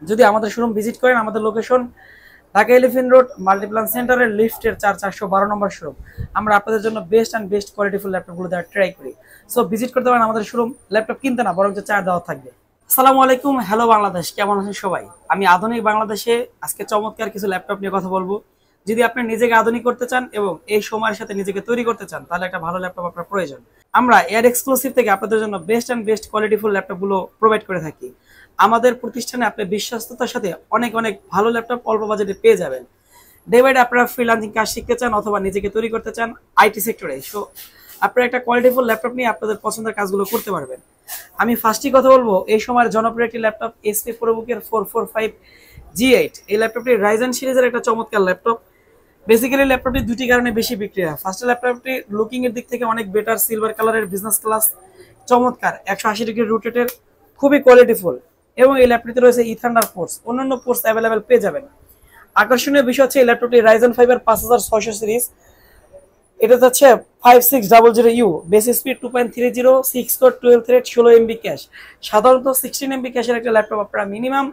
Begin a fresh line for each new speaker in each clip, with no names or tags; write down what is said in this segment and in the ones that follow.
যদি আমাদের showroom visit করেন, আমাদের location Dhaka elephant road Multiplan সেন্টারের লিফটের 412 নম্বর শোরুম। আমরা আপনাদের জন্য বেস্ট অ্যান্ড বেস্ট কোয়ালিটিফুল ল্যাপটপগুলো দেওয়ার ট্রাই করি। সো ভিজিট করতে পারেন আমাদের শোরুম। ল্যাপটপ কিনতে না, বরং চার্জ দেওয়া থাকবে। আসসালামু আলাইকুম, হ্যালো বাংলাদেশ, কেমন আছেন সবাই? আমি আধুনিক বাংলাদেশে আজকে চমৎকার কিছু ল্যাপটপ নিয়ে কথা বলবো। যদি আপনি নিজেকে আধুনিক করতে চান এবং এই সময়ের সাথে নিজেকে তৈরি করতে চান, তাহলে একটা ভালো ল্যাপটপ আপনার প্রয়োজন। আমরা এয়ার এক্সক্লুসিভ থেকে আপনাদের জন্য বেস্ট অ্যান্ড বেস্ট কোয়ালিটিফুল ল্যাপটপগুলো প্রোভাইড করে থাকি। আমাদের প্রতিষ্ঠানে আপনি বিশ্বস্ততার সাথে অনেক অনেক ভালো ল্যাপটপ অল্প বাজেটে পেয়ে যাবেন। ডে বাই ডে আপনারা ফ্রিল্যান্সিং কাজ শিখতে চান অথবা নিজেকে তৈরি করতে চান আইটি সেক্টরে, সো আপনারা একটা কোয়ালিটিফুল ল্যাপটপ নিয়ে আপনাদের পছন্দের কাজগুলো করতে পারবেন। আমি ফার্স্টই কথা বলবো এই সময়ের জনপ্রিয় একটি ল্যাপটপ এসপি প্রোবুকের 445G8। এই ল্যাপটপটি রাইজেন সিরিজের একটা চমৎকার ল্যাপটপ। বেসিক্যালি ল্যাপটপটি দুটি কারণে বেশি বিক্রি হয়। ফার্স্ট, ল্যাপটপটি লুকিং এর দিক থেকে অনেক বেটার, সিলভার কালারের বিজনেস ক্লাস, চমৎকার 180 ডিগ্রি রোটেটের, খুবই কোয়ালিটিফুল। এবং এই ল্যাপটপটিতে রয়েছে ইথান্ডার পোর্টস, অন্যান্য পোর্টস অ্যাভেলেবেল পেয়ে যাবেন। আকর্ষণীয় বিষয় হচ্ছে এই ল্যাপটপটি রাইজেন 5 এর 5600 সিরিজ। এটা হচ্ছে 5600U, base speed 2.30, 6 core 12 thread, 16 MB cash. সাধারণত 16 MB ক্যাশের একটা ল্যাপটপ আপনারা মিনিমাম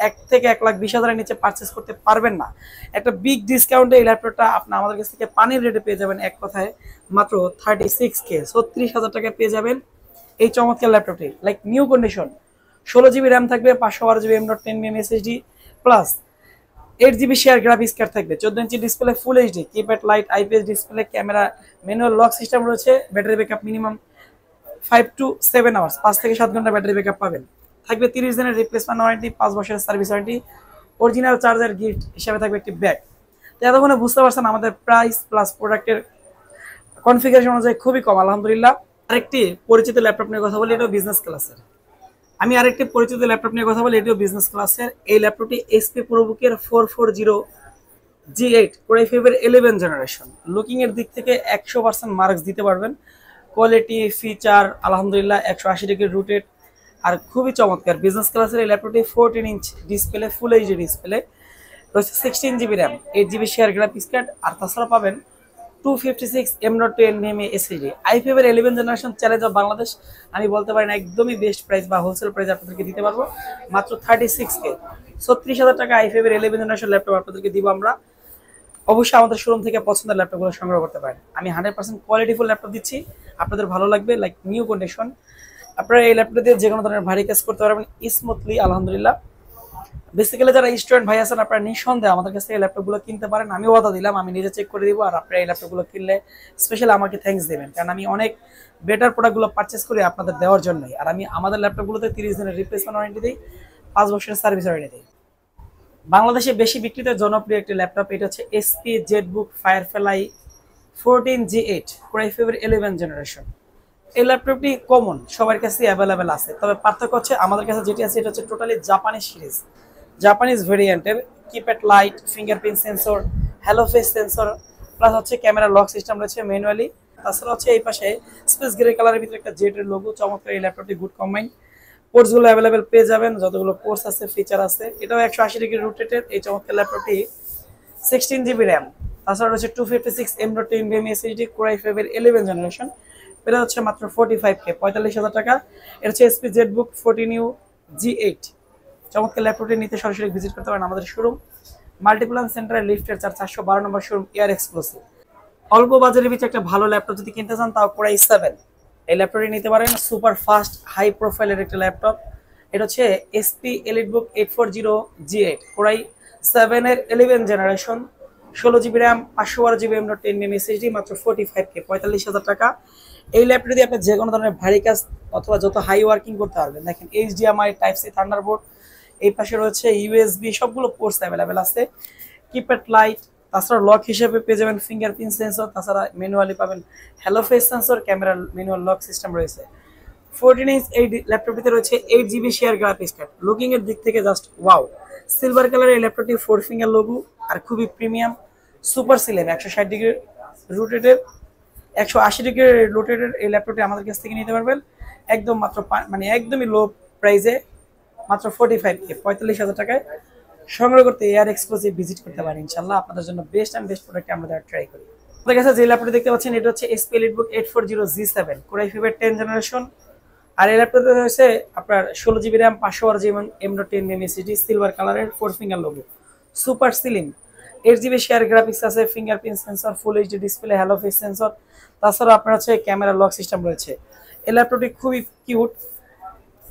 1 থেকে 1,20,000 নিচে পারচেস করতে পারবেন না। একটা বিগ ডিসকাউন্টে এই ল্যাপটপটা আপনি আমাদের কাছ থেকে পানির রেটে পেয়ে যাবেন, এক কথায় মাত্র 36K, 36,000 টাকায় পেয়ে যাবেন এই চমৎকার ল্যাপটপটি। Like new condition, 16GB RAM থাকবে, 512GB M.2 SSD, plus 8GB shared graphics card থাকবে, 14 inch display, full HD, keypad light, IPS display, camera, manual lock system রয়েছে। Battery backup minimum 5 to 7 hours, 5 থেকে 7 ঘন্টা ব্যাটারি ব্যাকআপ পাবেন। থাকবে 30 দিনের replacement warranty, 5 বছরের service warranty, original charger gift হিসেবে থাকবে একটি ব্যাগ। তো এতক্ষণে বুঝতে পারছেন আমাদের প্রাইস প্লাস প্রোডাক্টের কনফিগারেশন অনুযায়ী খুবই কম, আলহামদুলিল্লাহ। আরেকটি পরিচিত ল্যাপটপ নিয়ে কথা বলি, এটাও বিজনেস ক্লাসের। আমি আরেকটি পরিচিত ল্যাপটপ নিয়ে কথা বলি, এটিও বিজনেস ক্লাসের। এই ল্যাপটপটি এসপি প্রোবুকের 440G8 কোরাই 5 এর 11 জেনারেশন। লুকিং এর দিক থেকে 100% মার্কস দিতে পারবেন। কোয়ালিটি, ফিচার আলহামদুলিল্লাহ, 180 ডিগ্রি রুটেড, আর খুবই চমৎকার বিজনেস ক্লাসের এই ল্যাপটপটি। 14 inch display, full HD display, রয়েছে 16GB RAM, 8GB shared graphics card, আর তাছাড়া পাবেন 256 M.2 NVMe SSD। i5 এর 11 জেনারেশন চ্যালেঞ্জ অফ বাংলাদেশ, আমি বলতে পারেন একদমই বেস্ট প্রাইস বা হোলসেল প্রাইস আপনাদেরকে দিতে পারবো মাত্র 36K। 36,000 টাকা i5 এর 11 জেনারেশন ল্যাপটপ আপনাদেরকে দিব আমরা। অবশ্যই আমাদের শোরুম থেকে পছন্দের ল্যাপটপগুলো সংগ্রহ করতে পারেন। আমি 100% কোয়ালিটিফুল ল্যাপটপ দিচ্ছি, আপনাদের ভালো লাগবে, লাইক নিউ কন্ডিশন। আপনারা এই ল্যাপটপ দিয়ে যে কোনো ধরনের ভারী কাজ করতে পারবেন স্মুথলি, আলহামদুলিল্লাহ। বেসিক্যালি যারা স্টুডেন্ট ভাই আছেন, আপনারা নিঃসন্দেহে আমাদের কাছ থেকে ল্যাপটপগুলো কিনতে পারেন। আমি ওয়াদা দিলাম, আমি নিজে চেক করে দিব, আর আপনারা এই ল্যাপটপগুলো কিনলে স্পেশালি আমাকে থ্যাঙ্কস দেবেন, কারণ আমি অনেক বেটার প্রোডাক্টগুলো পারচেস করি আপনাদের দেওয়ার জন্যই। আর আমি আমাদের ল্যাপটপগুলোতে 30 দিনের রিপ্লেসমেন্ট ওয়ারেন্টি দিই, 5 বছরের সার্ভিস ওয়ারেন্টি দিই। বাংলাদেশে বেশি বিক্রিত জনপ্রিয় একটি ল্যাপটপ, এটা হচ্ছে SP Jetbook firefly 14G8 core i 5 এর 11 জেনারেশন। এই ল্যাপটপটি কমন, সবার কাছে অ্যাভেলেবেল আছে, তবে পার্থক্য হচ্ছে আমাদের কাছে যেটি আছে এটা হচ্ছে টোটালি জাপানিজ সিরিজ, জাপানিজ ভেরিয়েন্টের। Keypad light, fingerprint sensor, hello face sensor, plus হচ্ছে ক্যামেরা লক সিস্টেম রয়েছে ম্যানুয়ালি। তাছাড়া হচ্ছে এই পাশে স্পেস গ্রে কালারের ভিতরে একটা জেটের লোগো, চমৎকার এই ল্যাপটপটি, গুড কম্বাইন। পোর্টসগুলো অ্যাভেলেবেল পেয়ে যাবেন, যতগুলো পোর্টস আছে, ফিচার আছে। এটাও 180 ডিগ্রি রোটেটেড এই চমৎকার ল্যাপটপটি, 16GB র্যাম, তাছাড়া রয়েছে 256 M.2 NVMe SSD কোরাই 5 এর 11 জেনারেশন। এটা হচ্ছে মাত্র 45K, 45,000 টাকা। এটা হচ্ছে এসপি জেটবুক 14U G8। চমৎকার ল্যাপটপটি নিতে সরাসরি ভিজিট করতে পারেন আমাদের শোরুম, মাল্টিপ্লান সেন্টারের লিফটের 412 নম্বর শোরুম, এয়ার এক্সক্লুসিভ। অল্প বাজারের ভিতরে একটা ভালো ল্যাপটপ যদি কিনতে চান, তাও কোরাই 7 এই ল্যাপটপটি নিতে পারেন। সুপার ফাস্ট হাই প্রোফাইলের একটা ল্যাপটপ। এটা হচ্ছে এসপি এলিটবুক 840G8 কোরাই 7 এর 11 generation, 16GB RAM, 512GB M.2 NVMe SSD, মাত্র 45K, 45,000 টাকা। এই ল্যাপটপ দিয়ে আপনি যে কোনো ধরনের ভারী কাজ অথবা যত হাই ওয়ার্কিং করতে পারবেন। দেখেন HDMI, টাইপ-সি, থান্ডারবোল্ট, এই পাশে রয়েছে ইউএসবি, সবগুলো পোর্টস অ্যাভেলেবেল আছে। কিপ্যাড লাইট, তাছাড়া লক হিসেবে পেয়ে যাবেন ফিঙ্গারপ্রিন্ট সেন্সর, তাছাড়া ম্যানুয়ালি পাবেন hello face sensor, camera manual lock system রয়েছে। 14 ইঞ্চ এই ল্যাপটপটিতে রয়েছে 8GB shared graphics card. Looking এর দিক থেকে জাস্ট ওয়াও, সিলভার কালারের এই ল্যাপটপটি, 4 ফিঙ্গার লোগো, আর খুবই premium, super slim, 160 degree rotated, 180 degree rotated এই ল্যাপটপটি আমাদের কাছ থেকে নিতে পারবেন একদম মাত্র মানে একদমই লো প্রাইসে, মাত্র 45K, 45,000 টাকায় সংগ্রহ করতে এয়ার এক্সক্লুসিভ ভিজিট করতে পারেন। ইনশাআল্লাহ আপনাদের জন্য বেস্ট অ্যান্ড বেস্ট প্রোডাক্ট আমরা ট্রাই করি। আমাদের কাছে যে ল্যাপটপটি দেখতে পাচ্ছেন এটা হচ্ছে এসপি এলিটবুক 840G7 কোরাই 5 এর 10 জেনারেশন, আর এই ল্যাপটপে রয়েছে আপনার 16 GB RAM, 512 GB M.2 memory, silver কালারের 4 finger logo, super slim, 8 GB shared graphics আছে, fingerprint sensor, full HD display, hello face sensor, তাছাড়া আপনার হচ্ছে ক্যামেরা লক সিস্টেম রয়েছে। এই ল্যাপটপটি খুবই কিউট,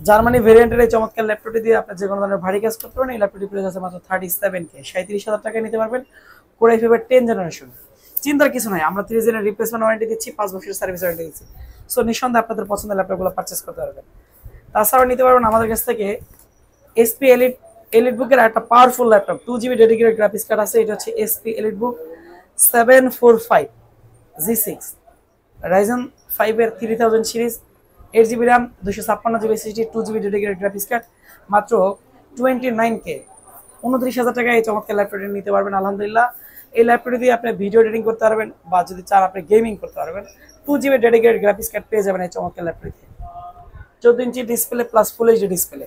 জার্মানি ভেরিয়েন্টের এই চমৎকার ল্যাপটপটি দিয়ে আপনি যে কোনো ধরনের ভারী কাজ করতে পারেন। এই ল্যাপটপটি প্রাইস আছে মাত্র 37K, 37,000 টাকায় নিতে পারবেন। কোরাই ফাইভের 10 জেনারেশন, চিন্তার কিছু নাই, আমরা 30 দিনের রিপ্লেসমেন্ট ওয়ারেন্টি দিচ্ছি, 5 বছরের সার্ভিস ওয়ারেন্টি দিচ্ছি। সো নিঃসন্দেহে আপনাদের পছন্দের ল্যাপটপগুলো পারচেস করতে পারবেন। তাছাড়াও নিতে পারবেন আমাদের কাছ থেকে এসপি এলিট বুকের একটা powerful laptop, 2 GB dedicated graphics card আছে। এটা হচ্ছে এসপি এলিট বুক 745G6, রাইজেন 5 এর 3000 series, 8 GB RAM, 256 GB SSD, 2 GB dedicated graphics card, মাত্র 29K, 29,000 টাকায় এই চমৎকার ল্যাপটপটি নিতে পারবেন। আলহামদুলিল্লাহ, এই ল্যাপটপটি দিয়ে আপনি ভিডিও এডিটিং করতে পারবেন, বা যদি চান আপনি গেমিং করতে পারবেন। 2 জিবি ডেডিকেটেড গ্রাফিক্স কার্ড পেয়ে যাবেন এই চমৎকার ল্যাপটপটিতে, 14 inch display plus full HD display.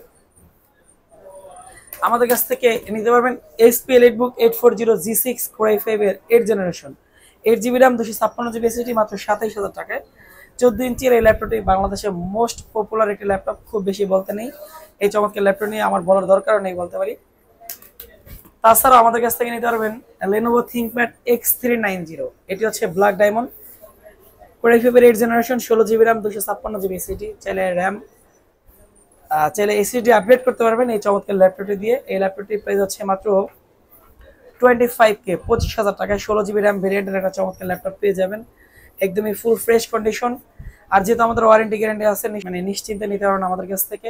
আমাদের কাছ থেকে নিতে পারবেন এসপি এলিটবুক 840G6 কোরাই 5 এর 8 generation, 8 GB RAM, 256 GB SSD, মাত্র 27,000 টাকায়। 14 ইঞ্চির এই ল্যাপটপটি বাংলাদেশের মোস্ট পপুলার একটি ল্যাপটপ, খুব বেশি বলতে নেই। এই চমৎকার ল্যাপটপ নিয়ে আমার বলার দরকারও নেই, বলতে পারি। তাছাড়াও আমাদের কাছ থেকে নিতে পারবেন Lenovo ThinkPad X390, এটি হচ্ছে ব্ল্যাক ডায়মন্ড, কোরাই 5 এর 8 generation, 16 GB RAM, 256 GB SSD, চাইলে এসএসডি আপগ্রেড করতে পারবেন এই চমৎকার ল্যাপটপটি দিয়ে। এই ল্যাপটপটির প্রাইস হচ্ছে মাত্র 25K, 25,000 টাকায় 16 জিবি র্যাম ভেরিয়েন্টের একটা চমৎকার ল্যাপটপ পেয়ে যাবেন, একদমই ফুল ফ্রেশ কন্ডিশন। আর যেহেতু আমাদের ওয়ারেন্টি গ্যারান্টি আছে, মানে নিশ্চিন্তে নিতে পারবেন আমাদের কাছ থেকে।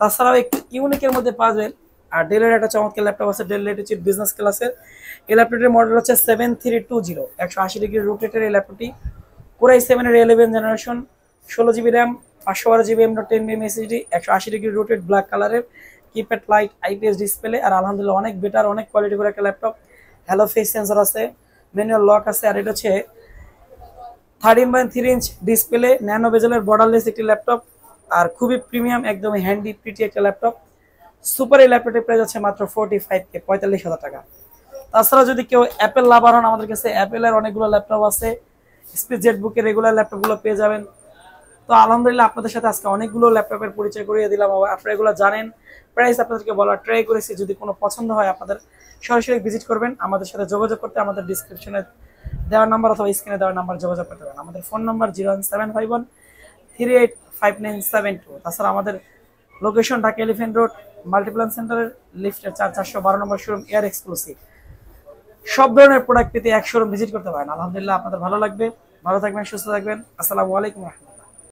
তাছাড়াও একটু ইউনিকের মধ্যে পাবেন আর ডেলের একটা চমৎকার ল্যাপটপ আছে, ডেল ল্যাটিটিউড বিজনেস ক্লাসের। এই ল্যাপটপটির মডেল হচ্ছে 7320, 180 ডিগ্রি রোটেটের এই ল্যাপটপটি, কোরাই 7 এর 11 generation, 16 GB RAM, 512 GB M.2 SSD, 180 degree rotate, black কালারের, কিপ্যাড লাইট, আইপিএস ডিসপ্লে। আর আলহামদুলিল্লাহ অনেক বেটার, অনেক কোয়ালিটি করে একটা ল্যাপটপ, হ্যালো ফেস সেন্সর আছে, ম্যানুয়াল লক আছে। আর এটা হচ্ছে 13.3 ইঞ্চ ডিসপ্লে, ন্যানো বেজেলের বর্ডারলেস একটি ল্যাপটপ, আর খুবই প্রিমিয়াম, একদমই হ্যান্ডি প্রিটি একটা ল্যাপটপ। সুপার এই ল্যাপটপের প্রাইস আছে মাত্র 45K, 45,000 টাকা। তাছাড়া যদি কেউ অ্যাপেল লাভার হন, আমাদের কাছে অ্যাপেলের অনেকগুলো ল্যাপটপ আছে, স্পিড জেটবুকের রেগুলার ল্যাপটপগুলো পেয়ে যাবেন। তো আলহামদুলিল্লাহ আপনাদের সাথে আজকে অনেকগুলো ল্যাপটপের পরিচয় করিয়ে দিলাম, আপনারা এগুলো জানেন, প্রাইস আপনাদেরকে বলার ট্রাই করেছি। যদি কোনো পছন্দ হয় আপনাদের সরাসরি ভিজিট করবেন, আমাদের সাথে যোগাযোগ করতে আমাদের ডিসক্রিপশনে দেওয়ার নাম্বার অথবা স্ক্রিনে দেওয়ার নাম্বার যোগাযোগ করতে পারেন। আমাদের ফোন নাম্বার 01751385972। তাছাড়া আমাদের location Dhaka elephant road, Multiplan সেন্টারের লিফটের 412 নম্বর শোরুম, এয়ার এক্সক্লুসিভ। সব ধরনের প্রোডাক্ট পেতে এক শোরুম ভিজিট করতে পারেন। আলহামদুলিল্লাহ আপনাদের ভালো লাগবে, ভালো থাকবেন, সুস্থ থাকবেন। আসসালামু আলাইকুম।